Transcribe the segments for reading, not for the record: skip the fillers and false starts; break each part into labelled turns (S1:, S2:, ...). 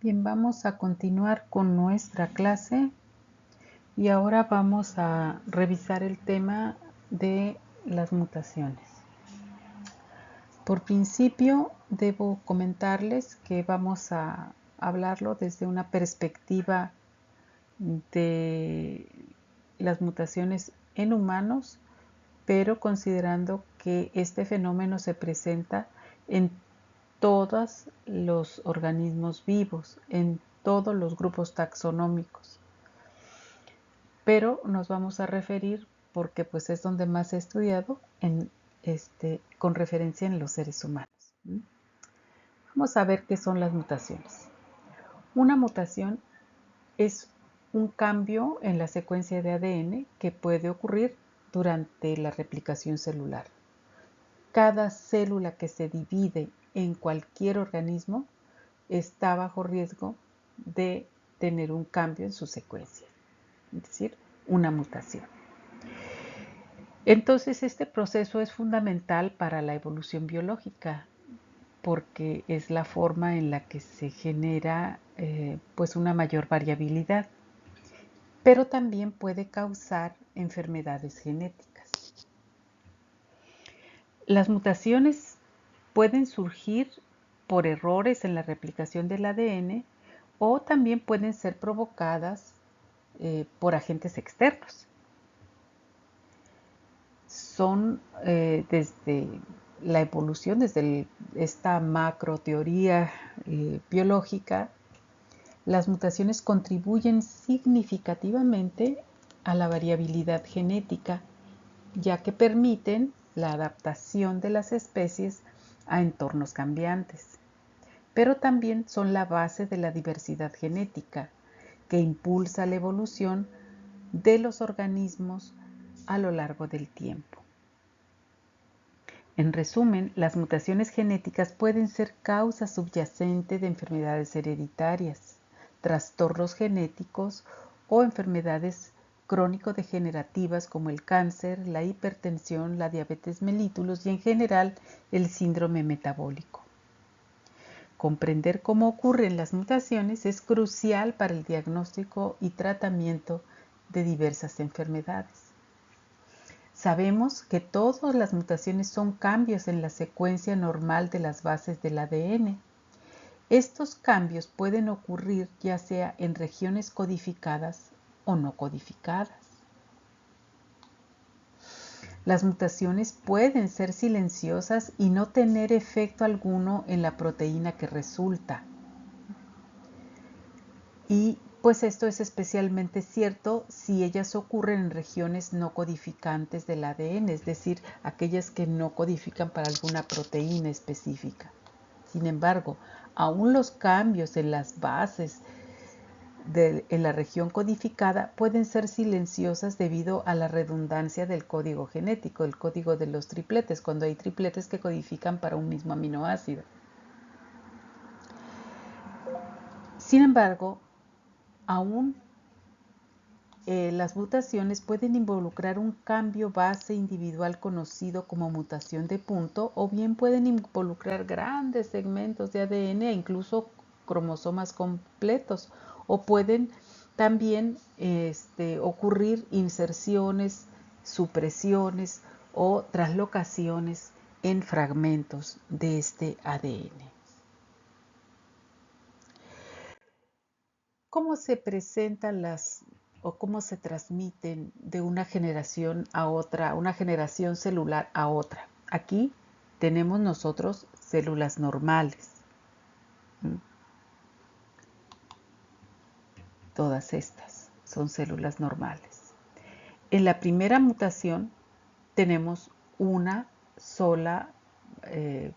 S1: Bien, vamos a continuar con nuestra clase y ahora vamos a revisar el tema de las mutaciones. Por principio, debo comentarles que vamos a hablarlo desde una perspectiva de las mutaciones en humanos, pero considerando que este fenómeno se presenta en todos los organismos vivos, en todos los grupos taxonómicos. Pero nos vamos a referir, porque pues es donde más he estudiado, con referencia en los seres humanos. Vamos a ver qué son las mutaciones. Una mutación es un cambio en la secuencia de ADN que puede ocurrir durante la replicación celular. Cada célula que se divide en cualquier organismo está bajo riesgo de tener un cambio en su secuencia, es decir, una mutación. Entonces, este proceso es fundamental para la evolución biológica porque es la forma en la que se genera pues una mayor variabilidad, pero también puede causar enfermedades genéticas. Las mutaciones pueden surgir por errores en la replicación del ADN o también pueden ser provocadas por agentes externos. Son desde la evolución, desde esta macro teoría biológica, las mutaciones contribuyen significativamente a la variabilidad genética, ya que permiten la adaptación de las especies a entornos cambiantes, pero también son la base de la diversidad genética, que impulsa la evolución de los organismos a lo largo del tiempo. En resumen, las mutaciones genéticas pueden ser causa subyacente de enfermedades hereditarias, trastornos genéticos o enfermedades crónico-degenerativas como el cáncer, la hipertensión, la diabetes mellitus y en general el síndrome metabólico. Comprender cómo ocurren las mutaciones es crucial para el diagnóstico y tratamiento de diversas enfermedades. Sabemos que todas las mutaciones son cambios en la secuencia normal de las bases del ADN. Estos cambios pueden ocurrir ya sea en regiones codificadas o no codificadas. Las mutaciones pueden ser silenciosas y no tener efecto alguno en la proteína que resulta. Y pues esto es especialmente cierto si ellas ocurren en regiones no codificantes del ADN, es decir, aquellas que no codifican para alguna proteína específica. Sin embargo, aún los cambios en las bases en la región codificada pueden ser silenciosas debido a la redundancia del código genético, el código de los tripletes, cuando hay tripletes que codifican para un mismo aminoácido. Sin embargo, aún las mutaciones pueden involucrar un cambio base individual conocido como mutación de punto o bien pueden involucrar grandes segmentos de ADN e incluso cromosomas completos o pueden también ocurrir inserciones, supresiones o traslocaciones en fragmentos de este ADN. ¿Cómo se presentan o cómo se transmiten de una generación a otra, una generación celular a otra? Aquí tenemos nosotros células normales. Todas estas son células normales. En la primera mutación tenemos una sola, de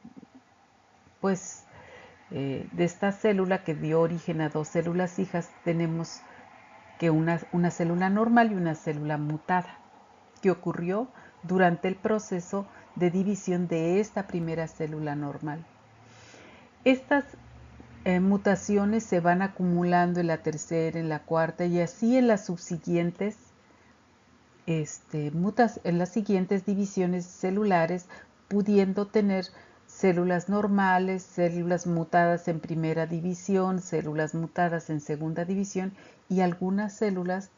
S1: esta célula que dio origen a dos células hijas, tenemos que una célula normal y una célula mutada, que ocurrió durante el proceso de división de esta primera célula normal. Estas mutaciones se van acumulando en la tercera, en la cuarta y así en las subsiguientes en las siguientes divisiones celulares, pudiendo tener células normales, células mutadas en primera división, células mutadas en segunda división y algunas células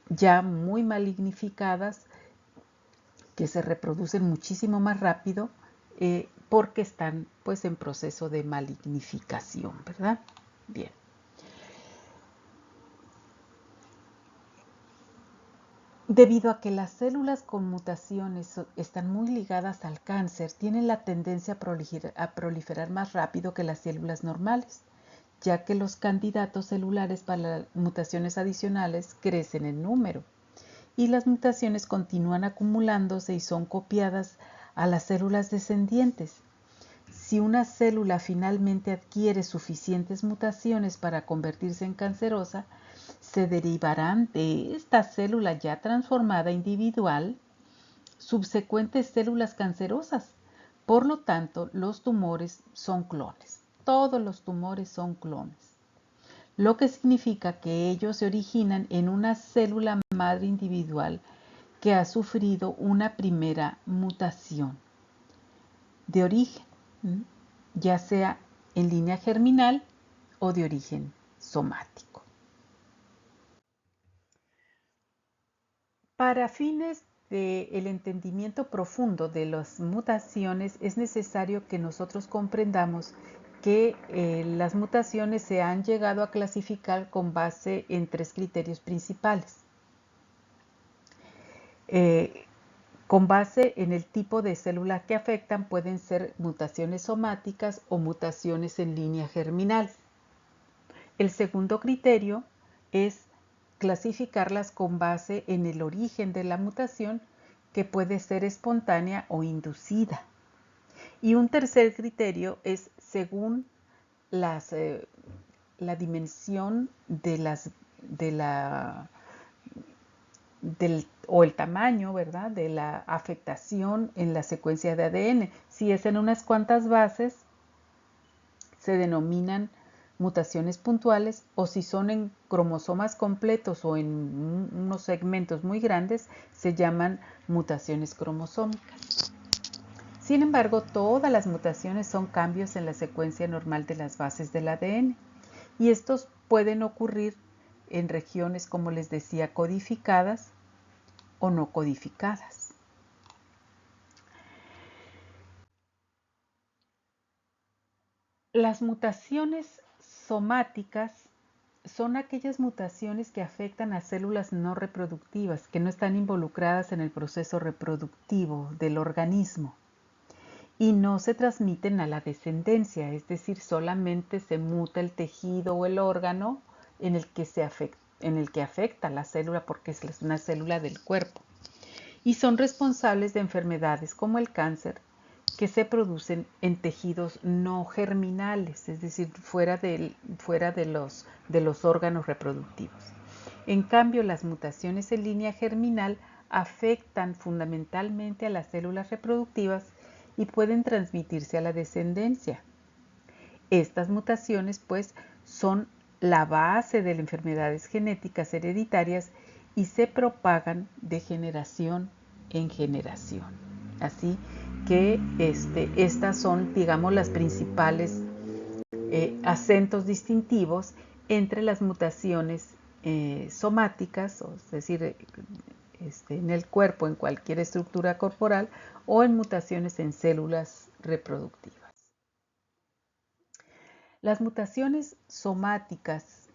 S1: ya muy malignificadas que se reproducen muchísimo más rápido porque están pues en proceso de malignificación, ¿verdad? Bien. Debido a que las células con mutaciones están muy ligadas al cáncer, tienen la tendencia a proliferar más rápido que las células normales, ya que los candidatos celulares para mutaciones adicionales crecen en número y las mutaciones continúan acumulándose y son copiadas a las células descendientes. Si una célula finalmente adquiere suficientes mutaciones para convertirse en cancerosa, se derivarán de esta célula ya transformada individual subsecuentes células cancerosas. Por lo tanto, los tumores son clones. Todos los tumores son clones, lo que significa que ellos se originan en una célula madre individual que ha sufrido una primera mutación de origen, ya sea en línea germinal o de origen somático. Para fines del entendimiento profundo de las mutaciones es necesario que nosotros comprendamos que las mutaciones se han llegado a clasificar con base en 3 criterios principales. Con base en el tipo de célula que afectan, pueden ser mutaciones somáticas o mutaciones en línea germinal. El segundo criterio es clasificarlas con base en el origen de la mutación, que puede ser espontánea o inducida. Y un tercer criterio es según la dimensión o el tamaño, ¿verdad?, de la afectación en la secuencia de ADN. Si es en unas cuantas bases, se denominan mutaciones puntuales, o si son en cromosomas completos o en unos segmentos muy grandes, se llaman mutaciones cromosómicas. Sin embargo, todas las mutaciones son cambios en la secuencia normal de las bases del ADN, y estos pueden ocurrir en regiones, como les decía, codificadas o no codificadas. Las mutaciones somáticas son aquellas mutaciones que afectan a células no reproductivas, que no están involucradas en el proceso reproductivo del organismo y no se transmiten a la descendencia, es decir, solamente se muta el tejido o el órgano en el que afecta la célula, porque es una célula del cuerpo, y son responsables de enfermedades como el cáncer, que se producen en tejidos no germinales, es decir, fuera de los órganos reproductivos. En cambio, las mutaciones en línea germinal afectan fundamentalmente a las células reproductivas y pueden transmitirse a la descendencia. Estas mutaciones, pues, son la base de las enfermedades genéticas hereditarias y se propagan de generación en generación. Así que estas son, digamos, las principales acentos distintivos entre las mutaciones somáticas, es decir, en el cuerpo, en cualquier estructura corporal, o en mutaciones en células reproductivas. Las mutaciones somáticas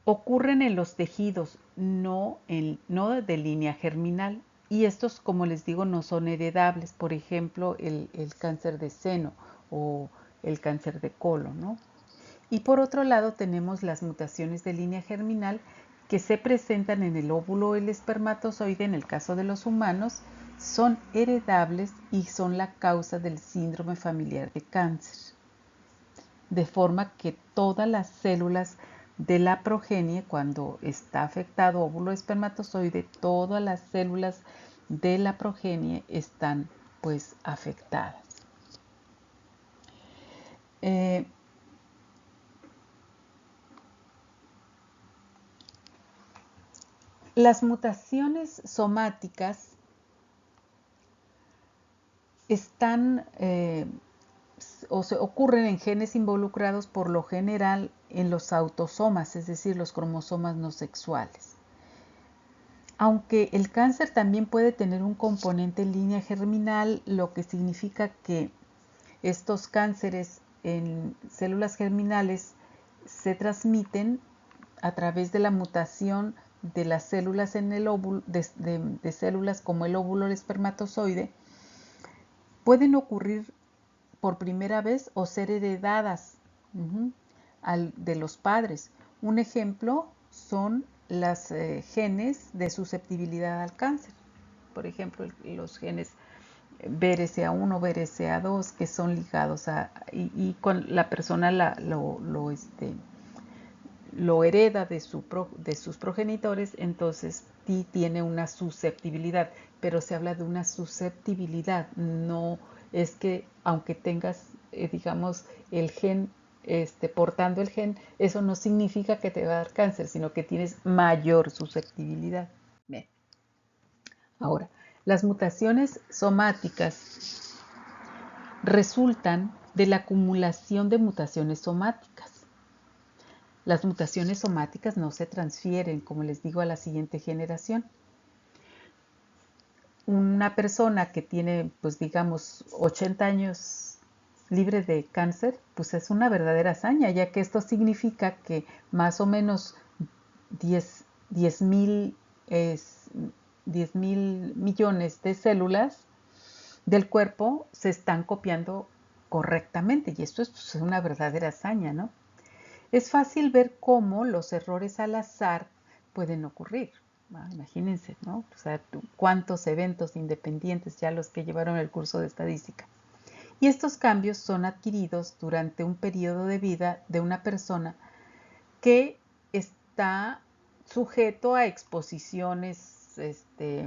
S1: ocurren en los tejidos, no de línea germinal, y estos, como les digo, no son heredables. Por ejemplo, el cáncer de seno o el cáncer de colon, ¿no? Y por otro lado tenemos las mutaciones de línea germinal, que se presentan en el óvulo o el espermatozoide. En el caso de los humanos, son heredables y son la causa del síndrome familiar de cáncer. De forma que todas las células de la progenie, cuando está afectado óvulo o espermatozoide, todas las células de la progenie están pues afectadas. Las mutaciones somáticas están o se ocurren en genes involucrados por lo general en los autosomas, es decir, los cromosomas no sexuales. Aunque el cáncer también puede tener un componente en línea germinal, lo que significa que estos cánceres en células germinales se transmiten a través de la mutación de las células en el óvulo, de células como el óvulo o el espermatozoide, pueden ocurrir por primera vez o ser heredadas de los padres. Un ejemplo son los genes de susceptibilidad al cáncer. Por ejemplo, los genes BRCA1, BRCA2, que son ligados y con la persona lo hereda de sus progenitores, entonces sí tiene una susceptibilidad, pero se habla de una susceptibilidad, no es que aunque tengas, digamos, el gen, portando el gen, eso no significa que te va a dar cáncer, sino que tienes mayor susceptibilidad. Bien. Ahora, las mutaciones somáticas resultan de la acumulación de mutaciones somáticas. Las mutaciones somáticas no se transfieren, como les digo, a la siguiente generación. Una persona que tiene, pues digamos, 80 años libre de cáncer, pues es una verdadera hazaña, ya que esto significa que más o menos 10 mil millones de células del cuerpo se están copiando correctamente, y esto es pues, una verdadera hazaña, ¿no? Es fácil ver cómo los errores al azar pueden ocurrir. Imagínense, ¿no? O sea, cuántos eventos independientes ya los que llevaron el curso de estadística. Y estos cambios son adquiridos durante un periodo de vida de una persona que está sujeto a exposiciones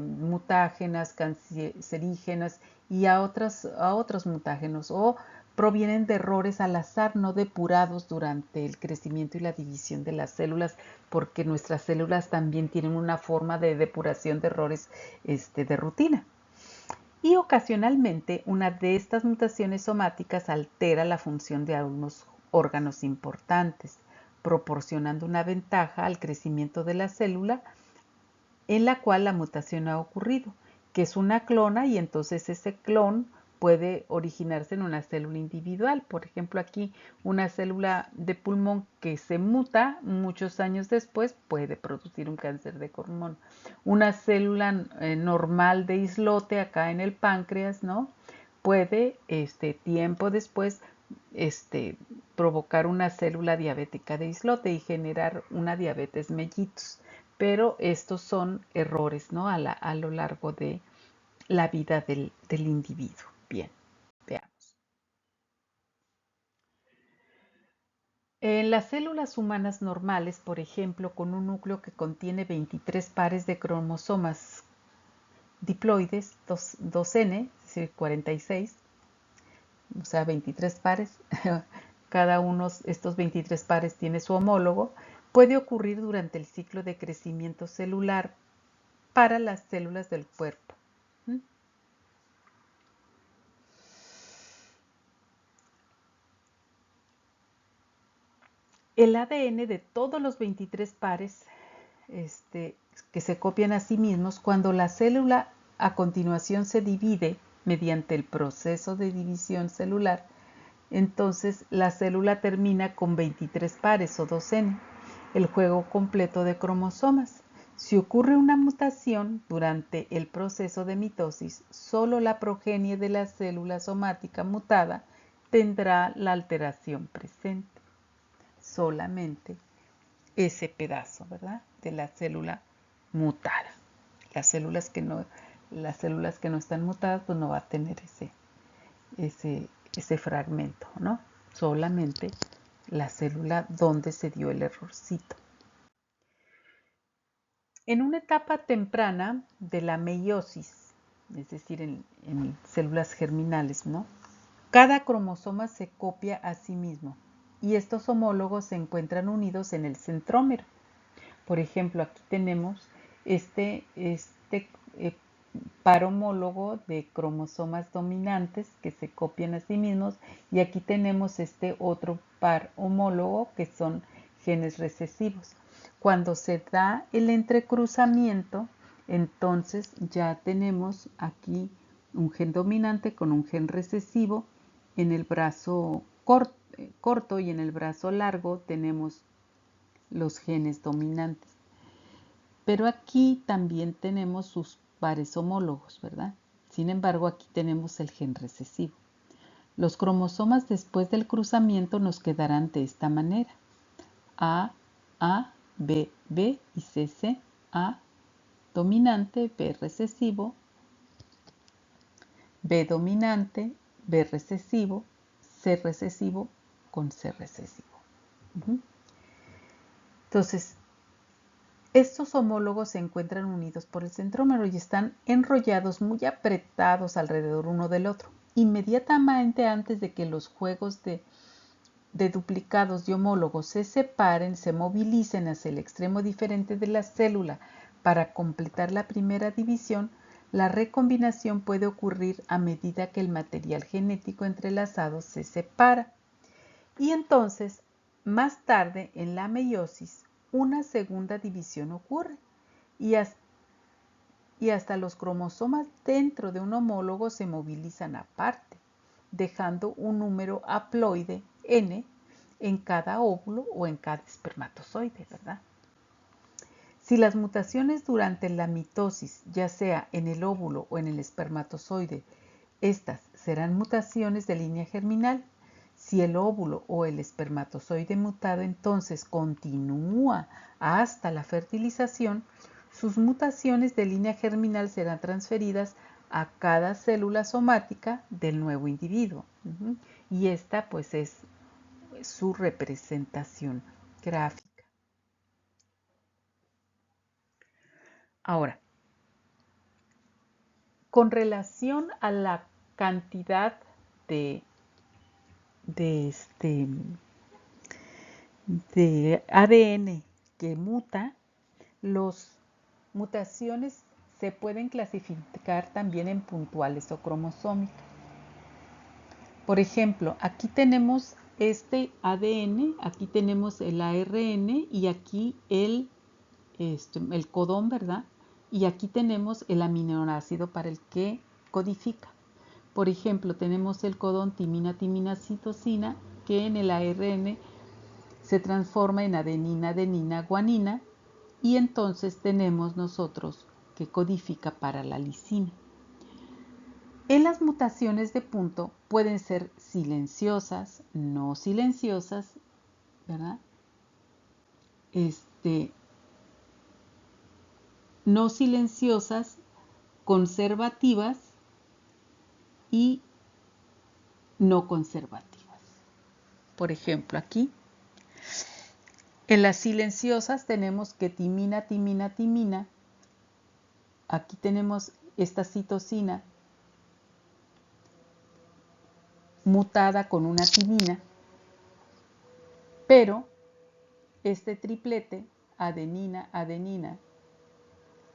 S1: mutágenas, cancerígenas y a otros mutágenos, o provienen de errores al azar no depurados durante el crecimiento y la división de las células, porque nuestras células también tienen una forma de depuración de errores de rutina. Y ocasionalmente una de estas mutaciones somáticas altera la función de algunos órganos importantes, proporcionando una ventaja al crecimiento de la célula en la cual la mutación ha ocurrido, que es una clona, y entonces ese clon puede originarse en una célula individual. Por ejemplo, aquí una célula de pulmón que se muta muchos años después puede producir un cáncer de pulmón. Una célula normal de islote acá en el páncreas, ¿no? Puede tiempo después provocar una célula diabética de islote y generar una diabetes mellitus. Pero estos son errores, ¿no? A lo largo de la vida del individuo. Bien, veamos. En las células humanas normales, por ejemplo, con un núcleo que contiene 23 pares de cromosomas diploides, 2N, es decir, 46, o sea, 23 pares, cada uno de estos 23 pares tiene su homólogo, puede ocurrir durante el ciclo de crecimiento celular para las células del cuerpo. El ADN de todos los 23 pares que se copian a sí mismos, cuando la célula a continuación se divide mediante el proceso de división celular, entonces la célula termina con 23 pares o 2N, el juego completo de cromosomas. Si ocurre una mutación durante el proceso de mitosis, solo la progenie de la célula somática mutada tendrá la alteración presente. Solamente ese pedazo, ¿verdad? De la célula mutada. Las células que no están mutadas, pues no va a tener ese fragmento, ¿no? Solamente la célula donde se dio el errorcito. En una etapa temprana de la meiosis, es decir, en células germinales, ¿no? Cada cromosoma se copia a sí mismo y estos homólogos se encuentran unidos en el centrómero. Por ejemplo, aquí tenemos este par homólogo de cromosomas dominantes que se copian a sí mismos, y aquí tenemos este otro par homólogo que son genes recesivos. Cuando se da el entrecruzamiento, entonces ya tenemos aquí un gen dominante con un gen recesivo en el brazo corto, y en el brazo largo tenemos los genes dominantes. Pero aquí también tenemos sus pares homólogos, ¿verdad? Sin embargo, aquí tenemos el gen recesivo. Los cromosomas después del cruzamiento nos quedarán de esta manera: A, B, B y C, C. A dominante, B recesivo, B dominante, B recesivo, C recesivo con C recesivo. Entonces, estos homólogos se encuentran unidos por el centrómero y están enrollados muy apretados alrededor uno del otro. Inmediatamente antes de que los juegos de duplicados de homólogos se separen, se movilicen hacia el extremo diferente de la célula para completar la primera división, la recombinación puede ocurrir a medida que el material genético entrelazado se separa. Y entonces, más tarde, en la meiosis, una segunda división ocurre y hasta los cromosomas dentro de un homólogo se movilizan aparte, dejando un número haploide N en cada óvulo o en cada espermatozoide, ¿verdad? Si las mutaciones durante la mitosis, ya sea en el óvulo o en el espermatozoide, estas serán mutaciones de línea germinal. Si el óvulo o el espermatozoide mutado entonces continúa hasta la fertilización, sus mutaciones de línea germinal serán transferidas a cada célula somática del nuevo individuo. Y esta pues es su representación gráfica. Ahora, con relación a la cantidad de ADN que muta, las mutaciones se pueden clasificar también en puntuales o cromosómicas. Por ejemplo, aquí tenemos este ADN, aquí tenemos el ARN y aquí el codón, ¿verdad? Y aquí tenemos el aminoácido para el que codifica. Por ejemplo, tenemos el codón timina, timina, citosina, que en el ARN se transforma en adenina, adenina, guanina, y entonces tenemos nosotros que codifica para la lisina. En las mutaciones de punto pueden ser silenciosas, no silenciosas, ¿verdad? No silenciosas, conservativas y no conservativas. Por ejemplo, aquí en las silenciosas tenemos que timina, timina, timina. Aquí tenemos esta citosina mutada con una timina, pero este triplete, adenina, adenina,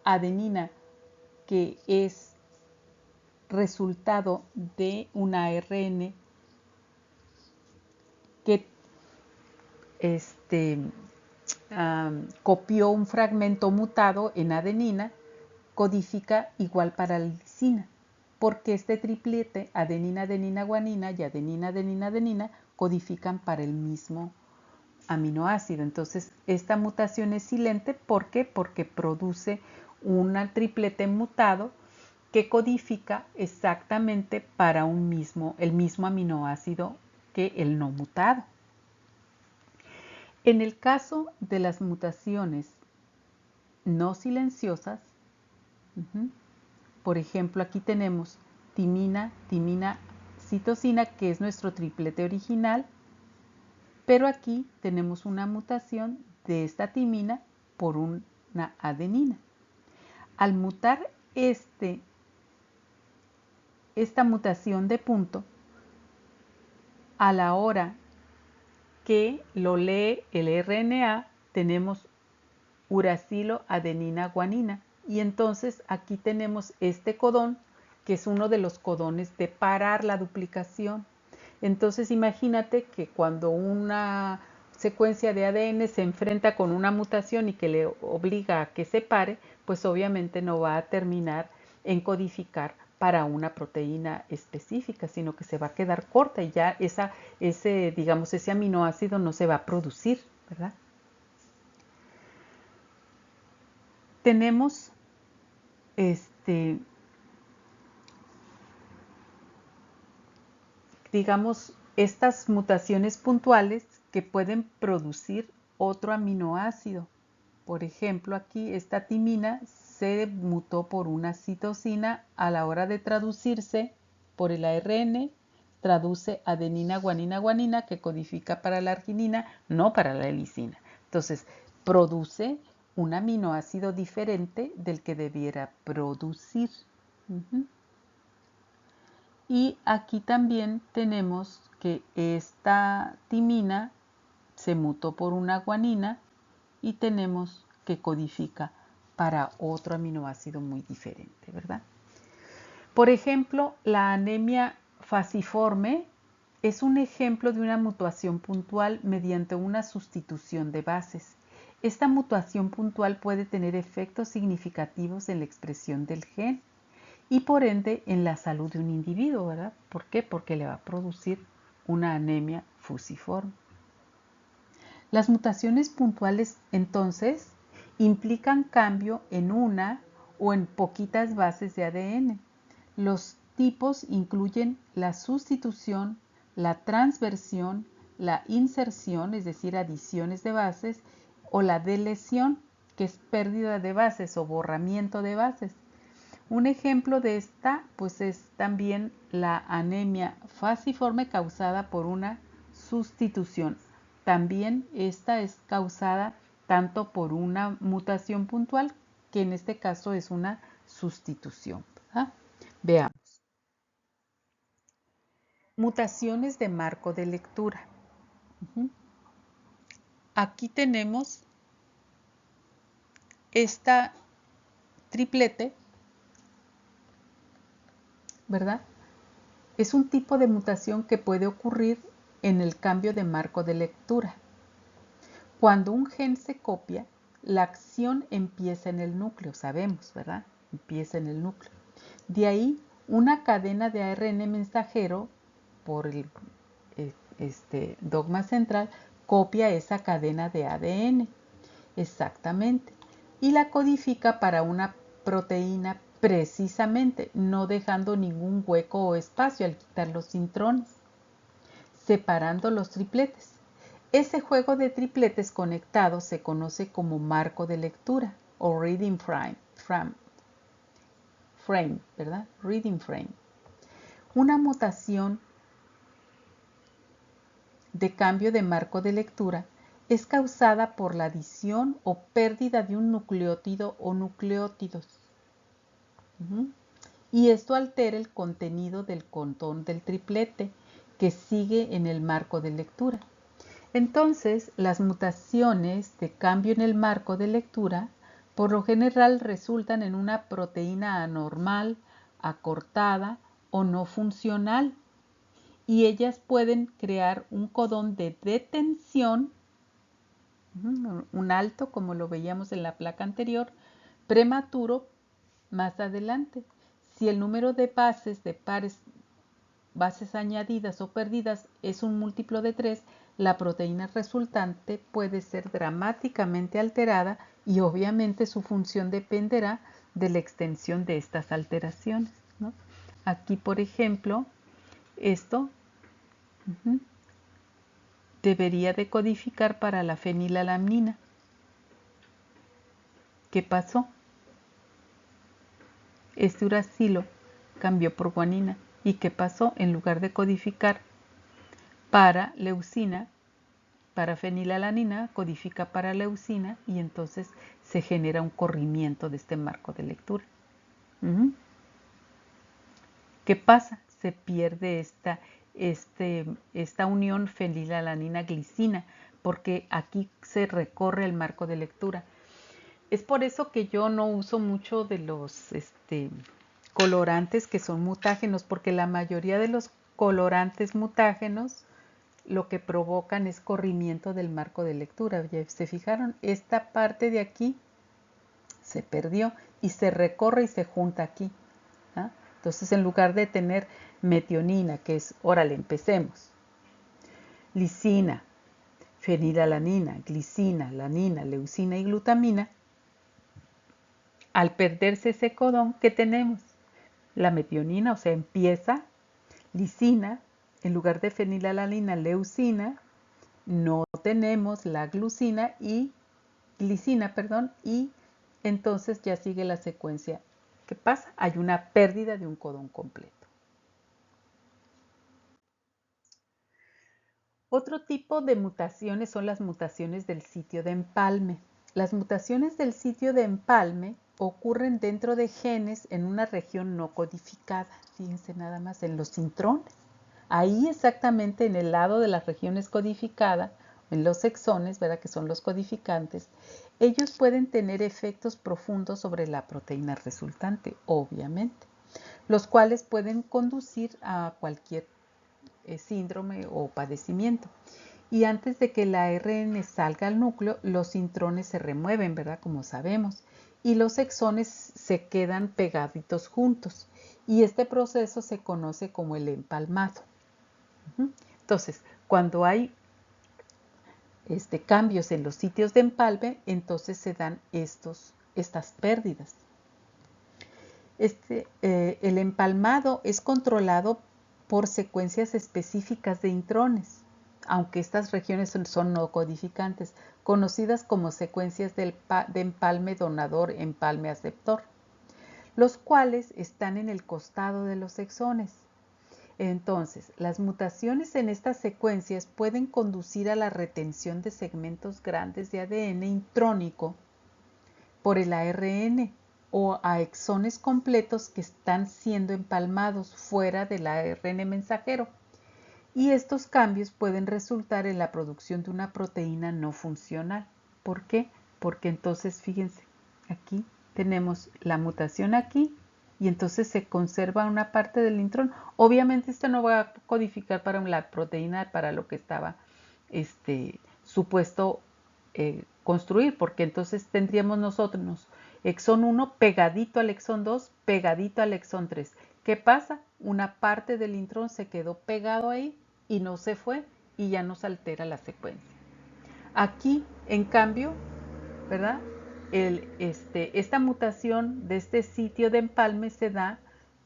S1: adenina, que es resultado de un ARN que copió un fragmento mutado en adenina, codifica igual para la lisina, porque este triplete, adenina, adenina, guanina y adenina, adenina, adenina, codifican para el mismo aminoácido. Entonces, esta mutación es silente. ¿Por qué? Porque produce un triplete mutado que codifica exactamente para el mismo aminoácido que el no mutado. En el caso de las mutaciones no silenciosas, por ejemplo, aquí tenemos timina, timina, citosina, que es nuestro triplete original, pero aquí tenemos una mutación de esta timina por una adenina. Al mutar esta mutación de punto, a la hora que lo lee el RNA, tenemos uracilo adenina guanina, Y entonces aquí tenemos este codón, que es uno de los codones de parar la duplicación. Entonces imagínate que cuando una secuencia de ADN se enfrenta con una mutación y que le obliga a que se pare, pues obviamente no va a terminar en codificar para una proteína específica, sino que se va a quedar corta y ya ese aminoácido no se va a producir, ¿verdad? Tenemos estas mutaciones puntuales que pueden producir otro aminoácido. Por ejemplo, aquí esta timina se mutó por una citosina a la hora de traducirse por el ARN, traduce adenina, guanina, guanina, que codifica para la arginina, no para la lisina. Entonces, produce un aminoácido diferente del que debiera producir. Y aquí también tenemos que esta timina se mutó por una guanina y tenemos que codifica para otro aminoácido muy diferente, ¿verdad? Por ejemplo, la anemia falciforme es un ejemplo de una mutación puntual mediante una sustitución de bases. Esta mutación puntual puede tener efectos significativos en la expresión del gen y por ende en la salud de un individuo, ¿verdad? ¿Por qué? Porque le va a producir una anemia fusiforme. Las mutaciones puntuales, entonces, implican cambio en una o en poquitas bases de ADN. Los tipos incluyen la sustitución, la transversión, la inserción, es decir, adiciones de bases, o la deleción, que es pérdida de bases o borramiento de bases. Un ejemplo de esta, pues, es también la anemia falciforme causada por una sustitución. También esta es causada tanto por una mutación puntual, que en este caso es una sustitución, ¿verdad? Veamos. Mutaciones de marco de lectura. Aquí tenemos esta triplete, ¿verdad? Es un tipo de mutación que puede ocurrir en el cambio de marco de lectura. Cuando un gen se copia, la acción empieza en el núcleo, sabemos, ¿verdad? Empieza en el núcleo. De ahí, una cadena de ARN mensajero, por el dogma central, copia esa cadena de ADN. Exactamente. Y la codifica para una proteína precisamente, no dejando ningún hueco o espacio al quitar los intrones, separando los tripletes. Ese juego de tripletes conectados se conoce como marco de lectura o reading frame, ¿verdad? Reading frame. Una mutación de cambio de marco de lectura es causada por la adición o pérdida de un nucleótido o nucleótidos. Y esto altera el contenido del codón del triplete que sigue en el marco de lectura. Entonces, las mutaciones de cambio en el marco de lectura por lo general resultan en una proteína anormal, acortada o no funcional, y ellas pueden crear un codón de detención, un alto, como lo veíamos en la placa anterior, prematuro más adelante. Si el número de bases de pares, bases añadidas o perdidas es un múltiplo de 3, la proteína resultante puede ser dramáticamente alterada y obviamente su función dependerá de la extensión de estas alteraciones, ¿no? Aquí, por ejemplo, esto debería de codificar para la fenilalanina. ¿Qué pasó? Este uracilo cambió por guanina. ¿Y qué pasó? En lugar de codificar para leucina, para fenilalanina, codifica para leucina y entonces se genera un corrimiento de este marco de lectura. ¿Qué pasa? Se pierde esta unión fenilalanina-glicina porque aquí se recorre el marco de lectura. Es por eso que yo no uso mucho de los colorantes que son mutágenos, porque la mayoría de los colorantes mutágenos lo que provocan es corrimiento del marco de lectura. ¿Ya se fijaron? Esta parte de aquí se perdió y se recorre y se junta aquí. ¿Ah? Entonces, en lugar de tener metionina, que es, órale, empecemos, lisina, fenilalanina, glicina, lanina, leucina y glutamina, al perderse ese codón, ¿qué tenemos? La metionina, o sea, empieza lisina, en lugar de fenilalanina, leucina, no tenemos la glucina y glicina, perdón, y entonces ya sigue la secuencia. ¿Qué pasa? Hay una pérdida de un codón completo. Otro tipo de mutaciones son las mutaciones del sitio de empalme. Las mutaciones del sitio de empalme ocurren dentro de genes en una región no codificada. Fíjense nada más en los intrones. Ahí exactamente en el lado de las regiones codificadas, en los exones, ¿verdad? Que son los codificantes, ellos pueden tener efectos profundos sobre la proteína resultante, obviamente, los cuales pueden conducir a cualquier síndrome o padecimiento. Y antes de que el ARN salga al núcleo, los intrones se remueven, ¿verdad? Como sabemos. Y los exones se quedan pegaditos juntos. Y este proceso se conoce como el empalmado. Entonces, cuando hay cambios en los sitios de empalme, entonces se dan estas pérdidas. El empalmado es controlado por secuencias específicas de intrones, aunque estas regiones son no codificantes, conocidas como secuencias de empalme donador-empalme aceptor, los cuales están en el costado de los exones. Entonces, las mutaciones en estas secuencias pueden conducir a la retención de segmentos grandes de ADN intrónico por el ARN o a exones completos que están siendo empalmados fuera del ARN mensajero. Y estos cambios pueden resultar en la producción de una proteína no funcional. ¿Por qué? Porque entonces, fíjense, aquí tenemos la mutación aquí y entonces se conserva una parte del intrón. Obviamente esto no va a codificar para la proteína para lo que estaba supuesto construir, porque entonces tendríamos nosotros exón 1 pegadito al exón 2, pegadito al exón 3. ¿Qué pasa? Una parte del intrón se quedó pegado ahí y no se fue y ya nos altera la secuencia. Aquí, en cambio, ¿verdad? Esta mutación de este sitio de empalme se da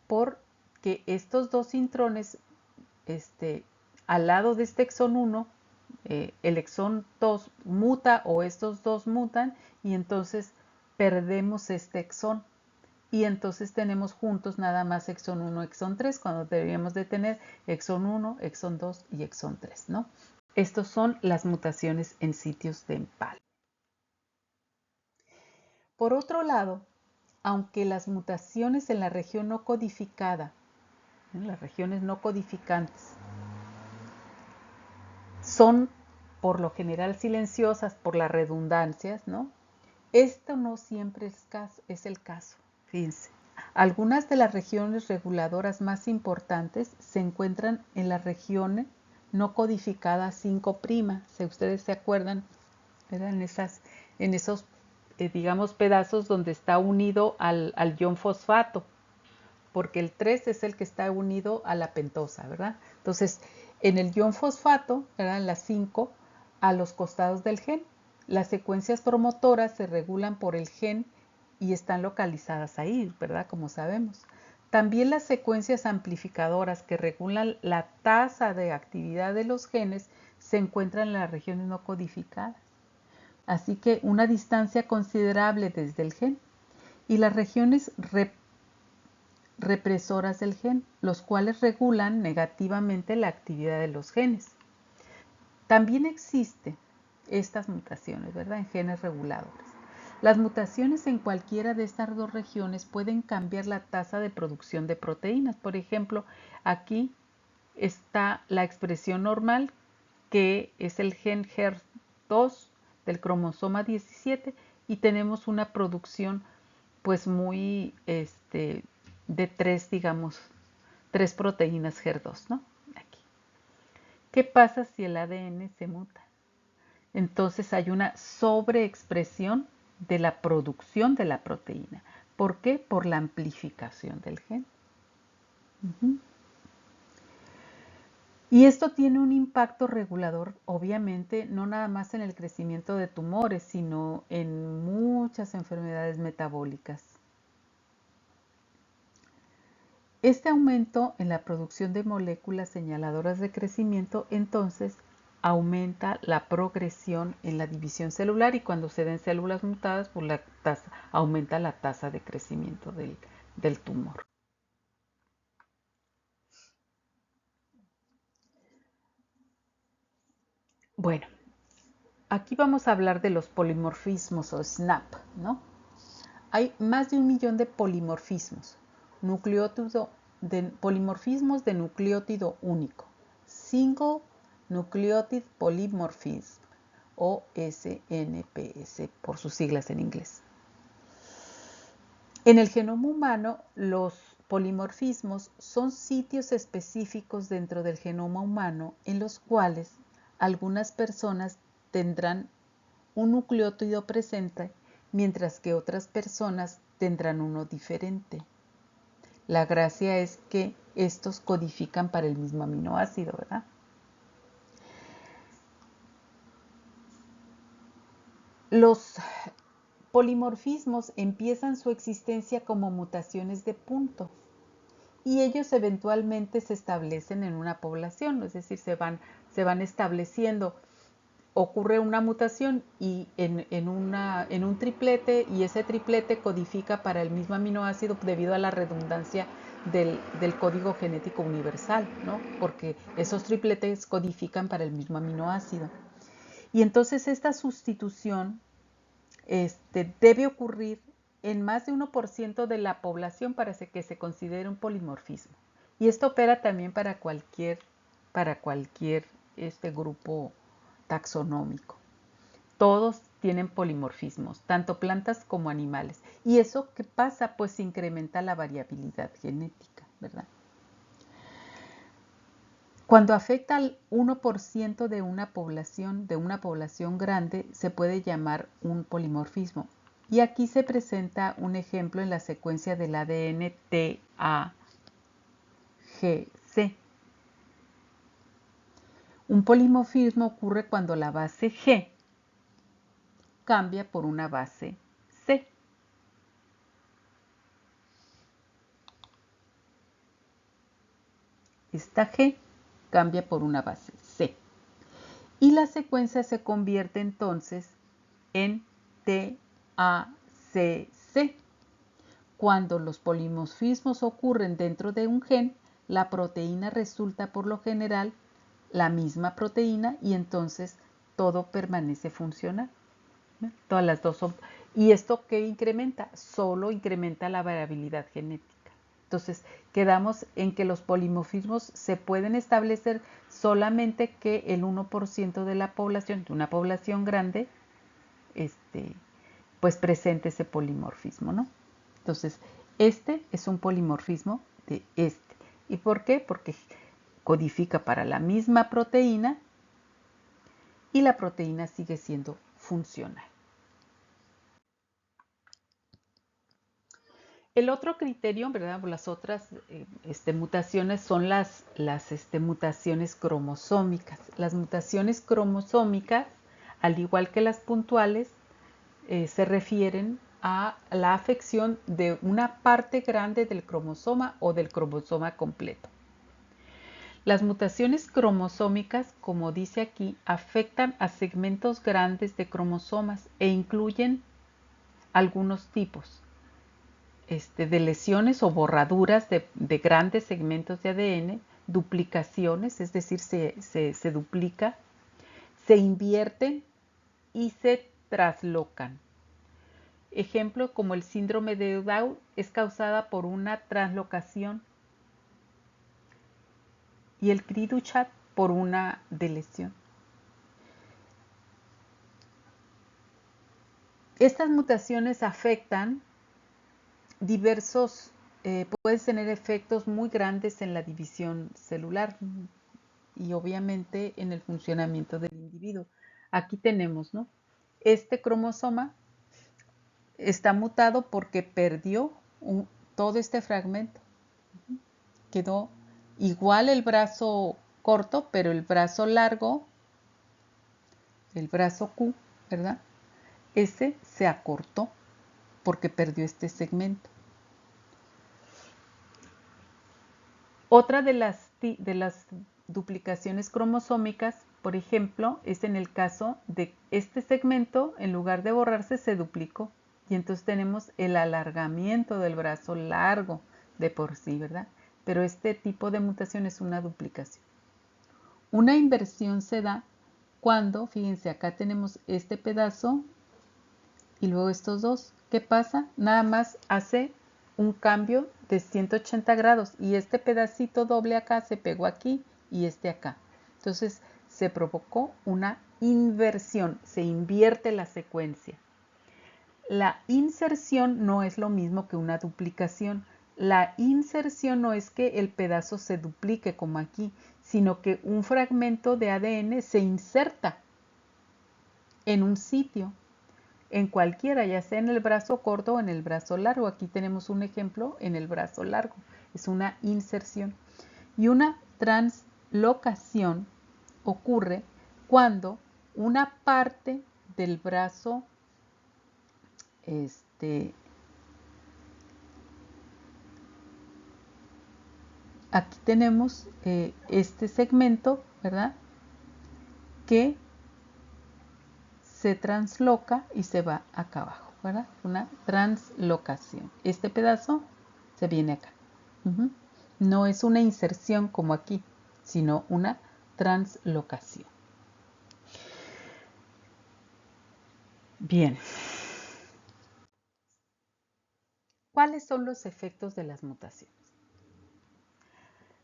S1: porque estos dos intrones al lado de este exón 1, el exón 2 muta o estos dos mutan y entonces perdemos este exón. Y entonces tenemos juntos nada más exón 1, exón 3, cuando deberíamos de tener exón 1, exón 2 y exón 3, ¿no? Estos son las mutaciones en sitios de empalme. Por otro lado, aunque las mutaciones en la región no codificada, en las regiones no codificantes, son por lo general silenciosas por las redundancias, ¿no? Esto no siempre es el caso. Fíjense, algunas de las regiones reguladoras más importantes se encuentran en la región no codificada 5', si ustedes se acuerdan, ¿verdad? En esos, digamos, pedazos donde está unido al ion fosfato, porque el 3 es el que está unido a la pentosa, ¿verdad? Entonces, en el ion fosfato, ¿verdad? En las 5, a los costados del gen, las secuencias promotoras se regulan por el gen y están localizadas ahí, ¿verdad? Como sabemos. También las secuencias amplificadoras que regulan la tasa de actividad de los genes se encuentran en las regiones no codificadas. Así que una distancia considerable desde el gen. Y las regiones represoras del gen, los cuales regulan negativamente la actividad de los genes. También existen estas mutaciones, ¿verdad? En genes reguladores. Las mutaciones en cualquiera de estas dos regiones pueden cambiar la tasa de producción de proteínas. Por ejemplo, aquí está la expresión normal, que es el gen HER2 del cromosoma 17, y tenemos una producción pues muy de tres, digamos, tres proteínas HER2, ¿no? Aquí. ¿Qué pasa si el ADN se muta? Entonces hay una sobreexpresión de la producción de la proteína. ¿Por qué? Por la amplificación del gen. Y esto tiene un impacto regulador, obviamente, no nada más en el crecimiento de tumores, sino en muchas enfermedades metabólicas. Este aumento en la producción de moléculas señaladoras de crecimiento, entonces, aumenta la progresión en la división celular y cuando se den células mutadas, pues aumenta la tasa de crecimiento del tumor. Bueno, aquí vamos a hablar de los polimorfismos o SNP, ¿no? Hay más de 1 millón de polimorfismos, polimorfismos de nucleótido único, Single Nucleotide Polymorphism o SNPS por sus siglas en inglés. En el genoma humano, los polimorfismos son sitios específicos dentro del genoma humano en los cuales algunas personas tendrán un nucleótido presente, mientras que otras personas tendrán uno diferente. La gracia es que estos codifican para el mismo aminoácido, ¿verdad? Los polimorfismos empiezan su existencia como mutaciones de punto y ellos eventualmente se establecen en una población, es decir, se van estableciendo. Ocurre una mutación y en un triplete y ese triplete codifica para el mismo aminoácido debido a la redundancia del código genético universal, ¿no? Porque esos tripletes codifican para el mismo aminoácido. Y entonces esta sustitución debe ocurrir en más de 1% de la población para que se considere un polimorfismo. Y esto opera también para cualquier grupo taxonómico. Todos tienen polimorfismos, tanto plantas como animales. ¿Y eso qué pasa? Pues incrementa la variabilidad genética, ¿verdad? Cuando afecta al 1% de una población grande, se puede llamar un polimorfismo. Y aquí se presenta un ejemplo en la secuencia del ADN TAGC. Un polimorfismo ocurre cuando la base G cambia por una base C. Esta G cambia por una base C. Y la secuencia se convierte entonces en TACC. Cuando los polimorfismos ocurren dentro de un gen, la proteína resulta por lo general la misma proteína y entonces todo permanece funcional. Todas las dos son. ¿Y esto qué incrementa? Solo incrementa la variabilidad genética. Entonces, quedamos en que los polimorfismos se pueden establecer solamente que el 1% de la población, de una población grande, pues presente ese polimorfismo, ¿no? Entonces, este es un polimorfismo de este. ¿Y por qué? Porque codifica para la misma proteína y la proteína sigue siendo funcional. El otro criterio, ¿verdad? Las otras mutaciones son las mutaciones cromosómicas. Las mutaciones cromosómicas, al igual que las puntuales, se refieren a la afección de una parte grande del cromosoma o del cromosoma completo. Las mutaciones cromosómicas, como dice aquí, afectan a segmentos grandes de cromosomas e incluyen algunos tipos de lesiones o borraduras de grandes segmentos de ADN, duplicaciones, es decir, se duplica, se invierten y se traslocan. Ejemplo como el síndrome de Down es causada por una translocación y el Cri-du-Chat por una deleción. Estas mutaciones afectan diversos, pueden tener efectos muy grandes en la división celular y obviamente en el funcionamiento del individuo. Aquí tenemos, ¿no? Este cromosoma está mutado porque perdió todo este fragmento. Quedó igual el brazo corto, pero el brazo largo, el brazo Q, ¿verdad? Ese se acortó porque perdió este segmento. Otra de las duplicaciones cromosómicas, por ejemplo, es en el caso de este segmento, en lugar de borrarse, se duplicó. Y entonces tenemos el alargamiento del brazo largo de por sí, ¿verdad? Pero este tipo de mutación es una duplicación. Una inversión se da cuando, fíjense, acá tenemos este pedazo y luego estos dos. ¿Qué pasa? Nada más hace un cambio de 180 grados y este pedacito doble acá se pegó aquí y este acá. Entonces se provocó una inversión, se invierte la secuencia. La inserción no es lo mismo que una duplicación. La inserción no es que el pedazo se duplique como aquí, sino que un fragmento de ADN se inserta en un sitio, en cualquiera, ya sea en el brazo corto o en el brazo largo. Aquí tenemos un ejemplo en el brazo largo. Es una inserción. Y una translocación ocurre cuando una parte del brazo aquí tenemos este segmento, ¿verdad? Que se transloca y se va acá abajo, ¿verdad? Una translocación. Este pedazo se viene acá. No es una inserción como aquí, sino una translocación. Bien. ¿Cuáles son los efectos de las mutaciones?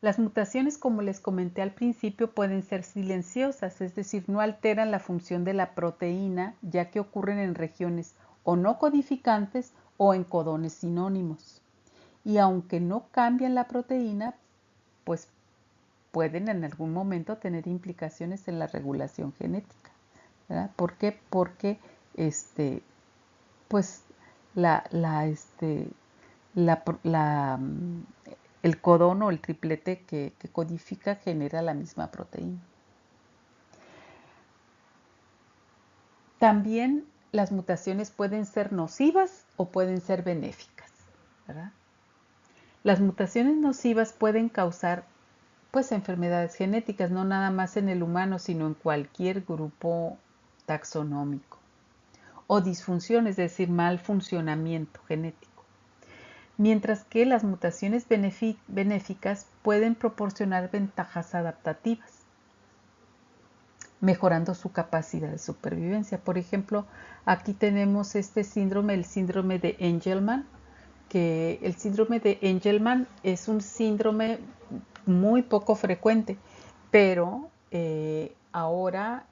S1: Las mutaciones, como les comenté al principio, pueden ser silenciosas, es decir, no alteran la función de la proteína, ya que ocurren en regiones o no codificantes o en codones sinónimos. Y aunque no cambian la proteína, pues pueden en algún momento tener implicaciones en la regulación genética, ¿verdad? ¿Por qué? Porque pues la, la, la, el codón o el triplete que codifica genera la misma proteína. También las mutaciones pueden ser nocivas o pueden ser benéficas, ¿verdad? Las mutaciones nocivas pueden causar pues enfermedades genéticas, no nada más en el humano, sino en cualquier grupo taxonómico. O disfunción, es decir, mal funcionamiento genético. Mientras que las mutaciones benéficas pueden proporcionar ventajas adaptativas, mejorando su capacidad de supervivencia. Por ejemplo, aquí tenemos este síndrome, el síndrome de Angelman, que el síndrome de Angelman es un síndrome muy poco frecuente, pero ahora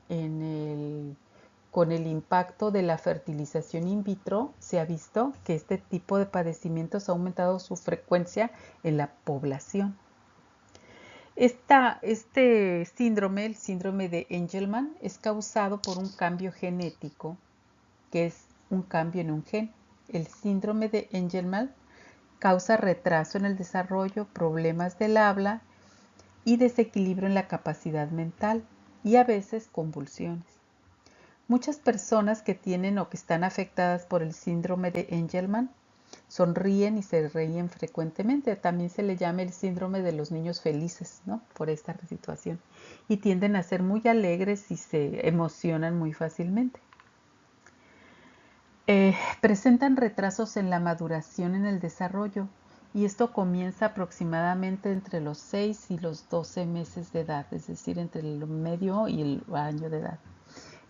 S1: con el impacto de la fertilización in vitro se ha visto que este tipo de padecimientos ha aumentado su frecuencia en la población. Este síndrome, el síndrome de Angelman, es causado por un cambio genético, que es un cambio en un gen. El síndrome de Angelman causa retraso en el desarrollo, problemas del habla y desequilibrio en la capacidad mental y a veces convulsiones. Muchas personas que tienen o que están afectadas por el síndrome de Angelman sonríen y se ríen frecuentemente. También se le llama el síndrome de los niños felices, ¿no? Por esta situación. Y tienden a ser muy alegres y se emocionan muy fácilmente. Presentan retrasos en la maduración en el desarrollo y esto comienza aproximadamente entre los 6 y los 12 meses de edad, es decir, entre el medio y el año de edad.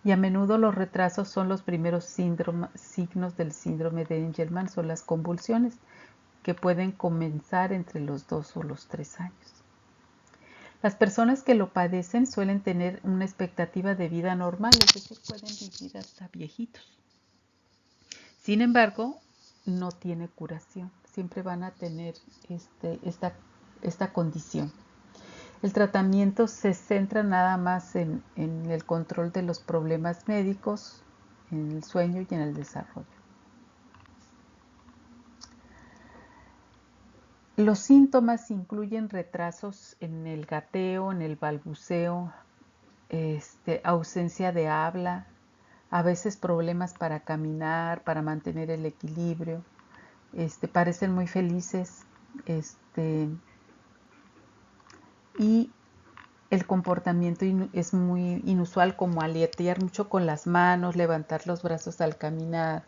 S1: Y a menudo los retrasos son los primeros signos del síndrome de Angelman, son las convulsiones, que pueden comenzar entre los 2 o los 3 años. Las personas que lo padecen suelen tener una expectativa de vida normal, es decir, pueden vivir hasta viejitos. Sin embargo, no tiene curación. Siempre van a tener esta condición. El tratamiento se centra nada más en el control de los problemas médicos, en el sueño y en el desarrollo. Los síntomas incluyen retrasos en el gateo, en el balbuceo, ausencia de habla, a veces problemas para caminar, para mantener el equilibrio, parecen muy felices, y el comportamiento es muy inusual, como aletear mucho con las manos, levantar los brazos al caminar,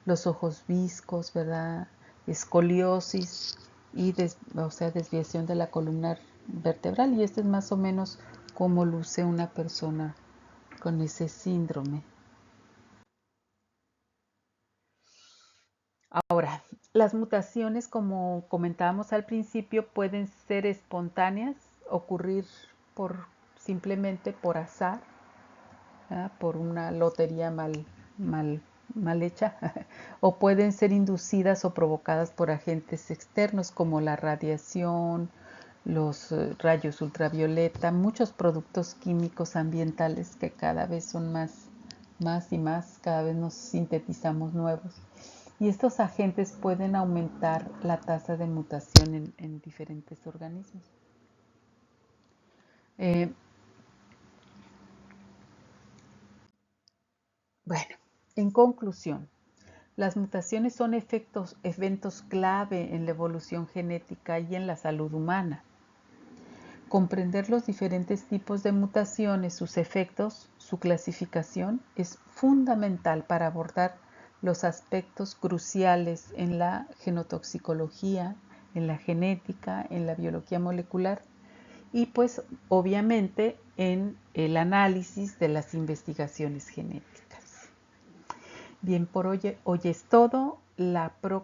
S1: los ojos viscos, ¿verdad? Escoliosis y desviación de la columna vertebral. Y esto es más o menos como luce una persona con ese síndrome. Ahora, las mutaciones, como comentábamos al principio, pueden ser espontáneas, ocurrir simplemente por azar, ¿verdad? Por una lotería mal hecha, o pueden ser inducidas o provocadas por agentes externos como la radiación, los rayos ultravioleta, muchos productos químicos ambientales que cada vez son más y más, cada vez nos sintetizamos nuevos. Y estos agentes pueden aumentar la tasa de mutación en diferentes organismos. Bueno, en conclusión, las mutaciones son eventos clave en la evolución genética y en la salud humana. Comprender los diferentes tipos de mutaciones, sus efectos, su clasificación, es fundamental para abordar los aspectos cruciales en la genotoxicología, en la genética, en la biología molecular y pues obviamente en el análisis de las investigaciones genéticas. Bien, por hoy es todo. La próxima